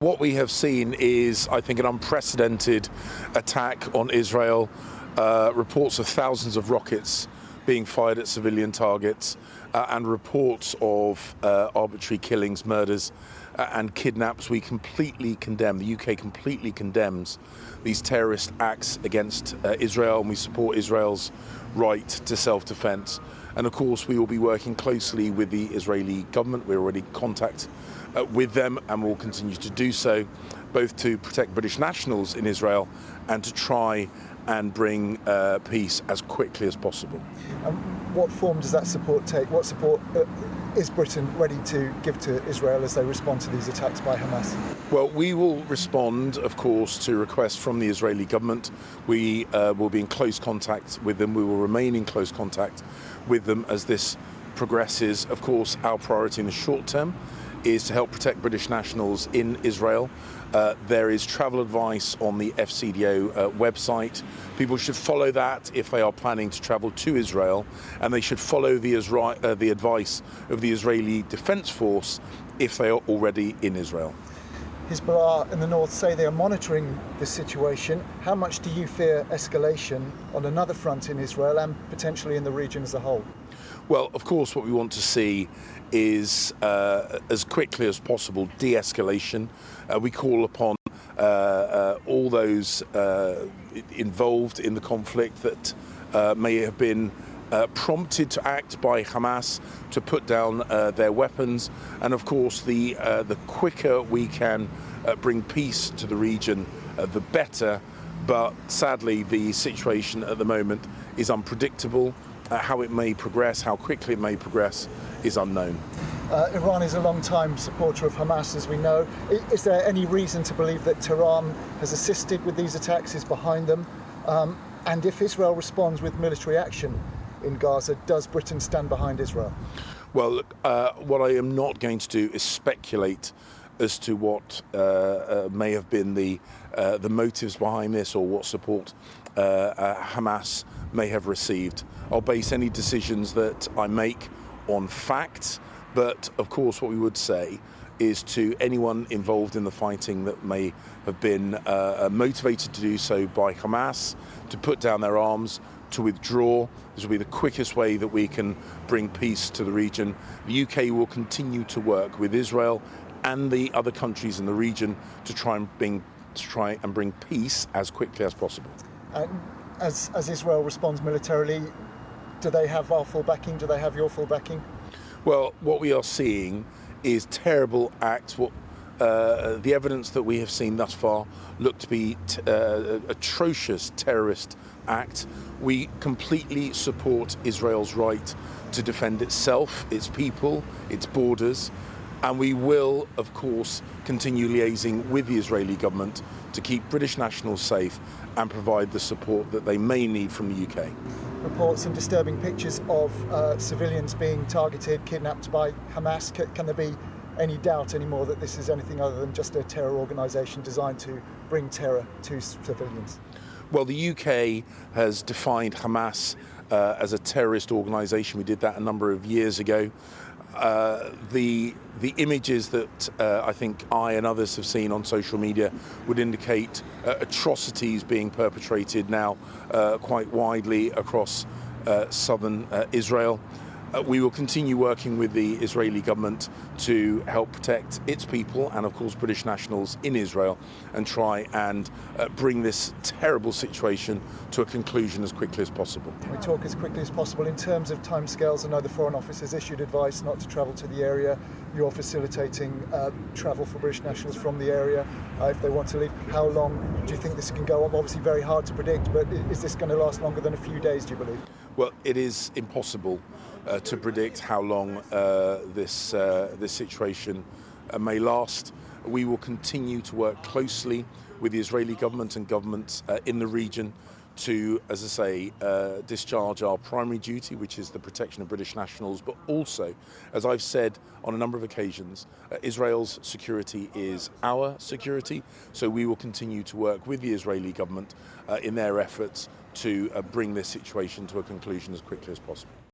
What we have seen is, I think, an unprecedented attack on Israel. Reports of thousands of rockets being fired at civilian targets and reports of arbitrary killings, murders and kidnaps. We completely condemn, the UK completely condemns these terrorist acts against Israel, and we support Israel's right to self-defense. And of course, we will be working closely with the Israeli government. We're already in contact with them and will continue to do so, both to protect British nationals in Israel and to try and bring peace as quickly as possible. What form does that support take? What support is Britain ready to give to Israel as they respond to these attacks by Hamas? Well, we will respond, of course, to requests from the Israeli government. We will be in close contact with them. We will remain in close contact with them as this progresses. Of course, our priority in the short term is to help protect British nationals in Israel. There is travel advice on the FCDO website. People should follow that if they are planning to travel to Israel, and they should follow the advice of the Israeli Defense Force if they are already in Israel. Hezbollah in the north say they are monitoring this situation. How much do you fear escalation on another front in Israel and potentially in the region as a whole? Well, of course, what we want to see is, as quickly as possible, de-escalation. We call upon all those involved in the conflict that may have been prompted to act by Hamas to put down their weapons. And of course, the quicker we can bring peace to the region, the better. But sadly, the situation at the moment is unpredictable. How it may progress, how quickly it may progress, is unknown. Iran is a long-time supporter of Hamas, as we know. Is there any reason to believe that Tehran has assisted with these attacks, is behind them? And if Israel responds with military action in Gaza, does Britain stand behind Israel? Well, look, what I am not going to do is speculate as to what may have been the motives behind this or what support Hamas may have received. I'll base any decisions that I make on facts, but of course what we would say is to anyone involved in the fighting that may have been motivated to do so by Hamas, to put down their arms, to withdraw. This will be the quickest way that we can bring peace to the region. The UK will continue to work with Israel and the other countries in the region to try and bring peace as quickly as possible. As Israel responds militarily, do they have our full backing? Do they have your full backing? Well, what we are seeing is terrible acts. The evidence that we have seen thus far look to be atrocious terrorist act. We completely support Israel's right to defend itself, its people, its borders, and we will, of course, continue liaising with the Israeli government to keep British nationals safe and provide the support that they may need from the UK. Reports and disturbing pictures of civilians being targeted, kidnapped by Hamas. Can there be any doubt anymore that this is anything other than just a terror organisation designed to bring terror to civilians? Well, the UK has defined Hamas as a terrorist organisation. We did that a number of years ago. The images that I think I and others have seen on social media would indicate atrocities being perpetrated now quite widely across southern Israel. We will continue working with the Israeli government to help protect its people and, of course, British nationals in Israel and try and bring this terrible situation to a conclusion as quickly as possible. We talk as quickly as possible. In terms of timescales, I know the Foreign Office has issued advice not to travel to the area. You're facilitating travel for British nationals from the area if they want to leave. How long do you think this can go on? Obviously very hard to predict, but is this going to last longer than a few days, do you believe? Well, it is impossible to predict how long this situation may last. We will continue to work closely with the Israeli government and governments in the region to, as I say, discharge our primary duty, which is the protection of British nationals, but also, as I've said on a number of occasions, Israel's security is our security, so we will continue to work with the Israeli government in their efforts to bring this situation to a conclusion as quickly as possible.